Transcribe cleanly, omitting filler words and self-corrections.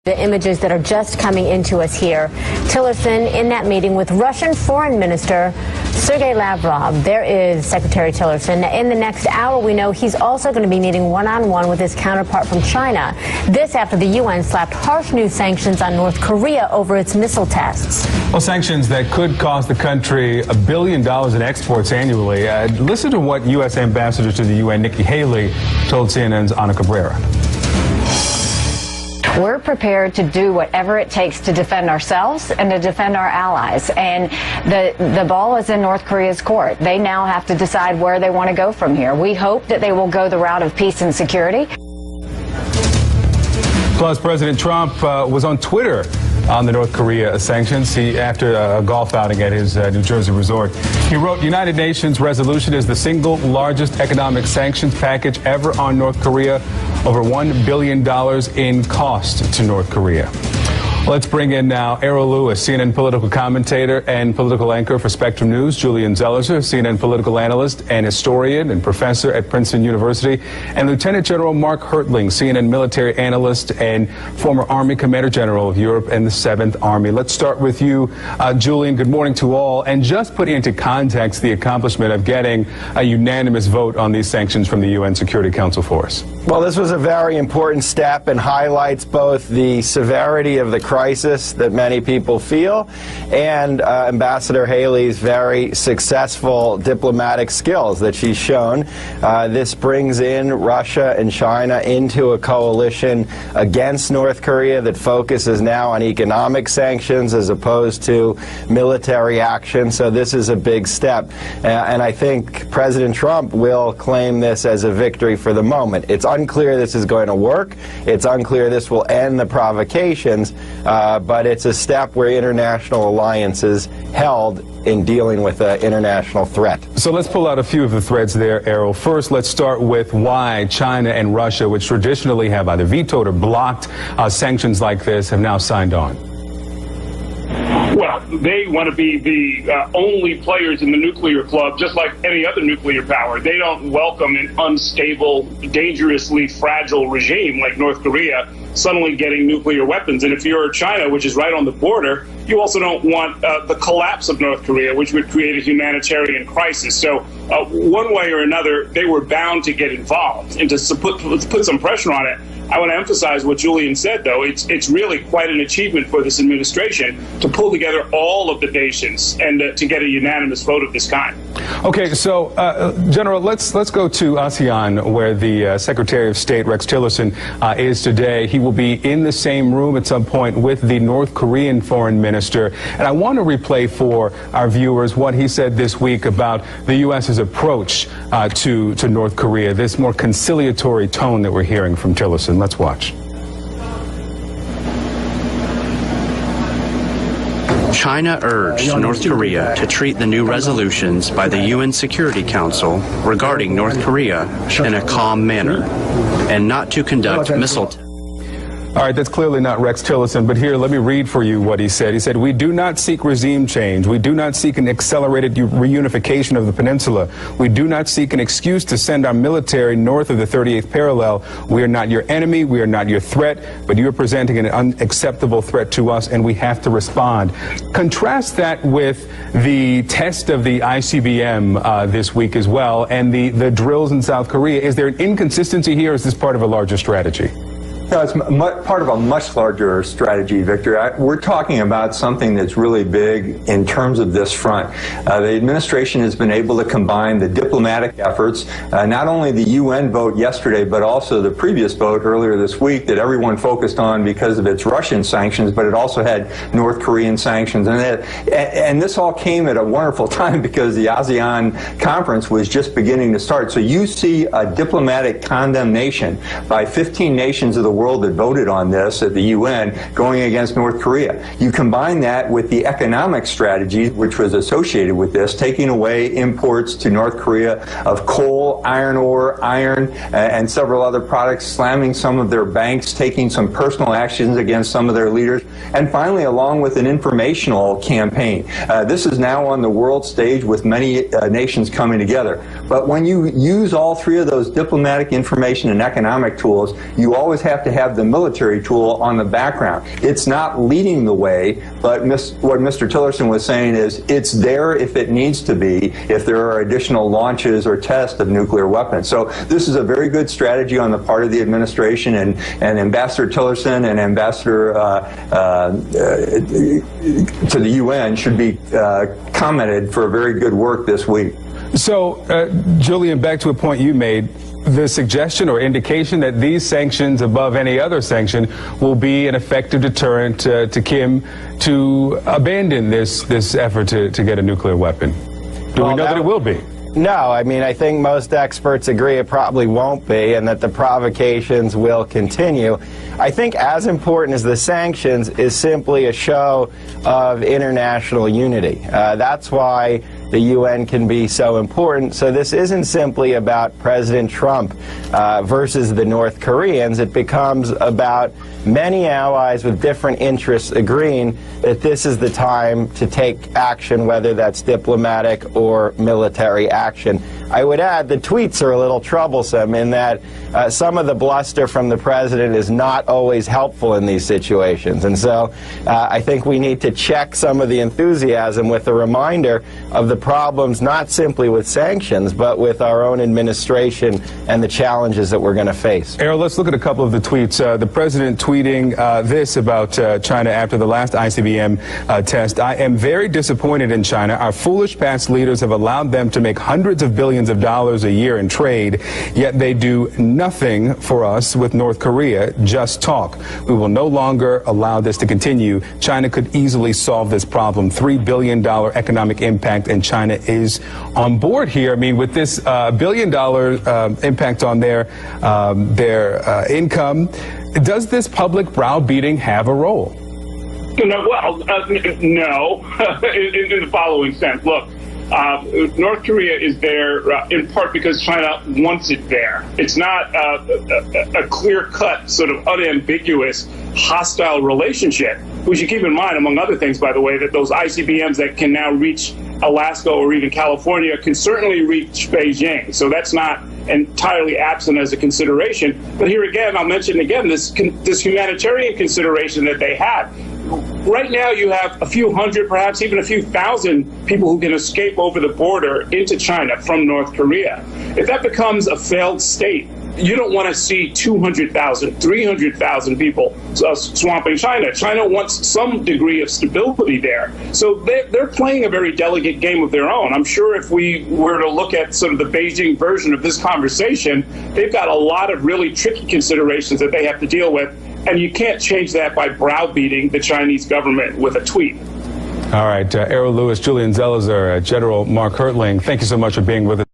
The images that are just coming into us here. Tillerson in that meeting with Russian Foreign Minister Sergei Lavrov. There is Secretary Tillerson. In the next hour, we know he's also going to be meeting one-on-one with his counterpart from China. This after the UN slapped harsh new sanctions on North Korea over its missile tests. Well, sanctions that could cost the country $1 billion in exports annually. Listen to what U.S. Ambassador to the UN, Nikki Haley, told CNN's Ana Cabrera. We're prepared to do whatever it takes to defend ourselves and to defend our allies. And the ball is in North Korea's court. They now have to decide where they want to go from here. We hope that they will go the route of peace and security. Plus, President Trump was on Twitter on the North Korea sanctions. After a golf outing at his New Jersey resort, he wrote, "United Nations resolution is the single largest economic sanctions package ever on North Korea, over $1 billion in cost to North Korea." Let's bring in now Errol Lewis, CNN political commentator and political anchor for Spectrum News, Julian Zelizer, CNN political analyst and historian and professor at Princeton University, and Lieutenant General Mark Hertling, CNN military analyst and former Army Commander General of Europe and the 7th Army. Let's start with you, Julian. Good morning to all. And just put into context the accomplishment of getting a unanimous vote on these sanctions from the UN Security Council for us. Well, this was a very important step and highlights both the severity of the crisis that many people feel and Ambassador Haley's very successful diplomatic skills that she's shown. This brings in Russia and China into a coalition against North Korea that focuses now on economic sanctions as opposed to military action. So this is a big step. And I think President Trump will claim this as a victory for the moment. It's unclear this is going to work. It's unclear this will end the provocations, but it's a step where international alliances held in dealing with an international threat. So let's pull out a few of the threads there, Errol. First, let's start with why China and Russia, which traditionally have either vetoed or blocked sanctions like this, have now signed on. Well, they want to be the only players in the nuclear club, just like any other nuclear power. They don't welcome an unstable, dangerously fragile regime like North Korea suddenly getting nuclear weapons. And if you're China, which is right on the border, you also don't want the collapse of North Korea, which would create a humanitarian crisis. So one way or another, they were bound to get involved. And to put some pressure on it, I want to emphasize what Julian said, though. It's really quite an achievement for this administration to pull together all of the nations and to get a unanimous vote of this kind. Okay, so General, let's go to ASEAN, where the Secretary of State Rex Tillerson is today. He will be in the same room at some point with the North Korean foreign minister. And I want to replay for our viewers what he said this week about the U.S.'s approach to North Korea, this more conciliatory tone that we're hearing from Tillerson. Let's watch. China urged North Korea to treat the new resolutions by the UN Security Council regarding North Korea in a calm manner and not to conduct missile tests. All right, that's clearly not Rex Tillerson, but here, let me read for you what he said. He said, "We do not seek regime change. We do not seek an accelerated reunification of the peninsula. We do not seek an excuse to send our military north of the 38th parallel. We are not your enemy. We are not your threat, but you are presenting an unacceptable threat to us, and we have to respond." Contrast that with the test of the ICBM this week as well, and the drills in South Korea. Is there an inconsistency here, or is this part of a larger strategy? No, it's part of a much larger strategy, Victor. We're talking about something that's really big in terms of this front. The administration has been able to combine the diplomatic efforts, not only the UN vote yesterday, but also the previous vote earlier this week that everyone focused on because of its Russian sanctions, but it also had North Korean sanctions. And this all came at a wonderful time because the ASEAN conference was just beginning to start. So you see a diplomatic condemnation by 15 nations of the world that voted on this at the UN going against North Korea. You combine that with the economic strategy which was associated with this, taking away imports to North Korea of coal, iron ore, iron, and several other products, slamming some of their banks, taking some personal actions against some of their leaders, and finally, along with an informational campaign. This is now on the world stage with many nations coming together. But when you use all three of those diplomatic, information, and economic tools, you always have to have the military tool on the background. It's not leading the way, but what Mr. Tillerson was saying is it's there if it needs to be, if there are additional launches or tests of nuclear weapons. So this is a very good strategy on the part of the administration, and Ambassador Tillerson and Ambassador to the UN should be commended for very good work this week. So, Julian, back to a point you made, the suggestion or indication that these sanctions above any other sanction will be an effective deterrent to Kim to abandon this effort to get a nuclear weapon. Do we know that it will be? No, I mean, I think most experts agree it probably won't be, and that the provocations will continue. I think as important as the sanctions is simply a show of international unity. That's why the UN can be so important. So this isn't simply about President Trump versus the North Koreans. It becomes about many allies with different interests agreeing that this is the time to take action, whether that's diplomatic or military action. I would add the tweets are a little troublesome in that some of the bluster from the president is not always helpful in these situations. And so I think we need to check some of the enthusiasm with a reminder of the problems not simply with sanctions, but with our own administration and the challenges that we're going to face. Errol, let's look at a couple of the tweets. The president tweeting this about China after the last ICBM test. I am very disappointed in China. Our foolish past leaders have allowed them to make hundreds of billions of dollars a year in trade, yet they do nothing for us with North Korea, just talk. We will no longer allow this to continue. China could easily solve this problem. $3 billion economic impact, and China is on board here. I mean, with this $1 billion impact on their income, does this public browbeating have a role? No, well, no, in the following sense. Look, North Korea is there in part because China wants it there. It's not a clear-cut, sort of unambiguous, hostile relationship. We should keep in mind, among other things, by the way, that those ICBMs that can now reach Alaska or even California can certainly reach Beijing. So that's not entirely absent as a consideration. But here again, I'll mention again this humanitarian consideration that they have. Right now, you have a few hundred, perhaps even a few thousand people who can escape over the border into China from North Korea. If that becomes a failed state, you don't want to see 200,000, 300,000 people swamping China. China wants some degree of stability there. So they're playing a very delicate game of their own. I'm sure if we were to look at sort of the Beijing version of this conversation, they've got a lot of really tricky considerations that they have to deal with. And you can't change that by browbeating the Chinese government with a tweet. All right, Errol Lewis, Julian Zelizer, General Mark Hertling, thank you so much for being with us.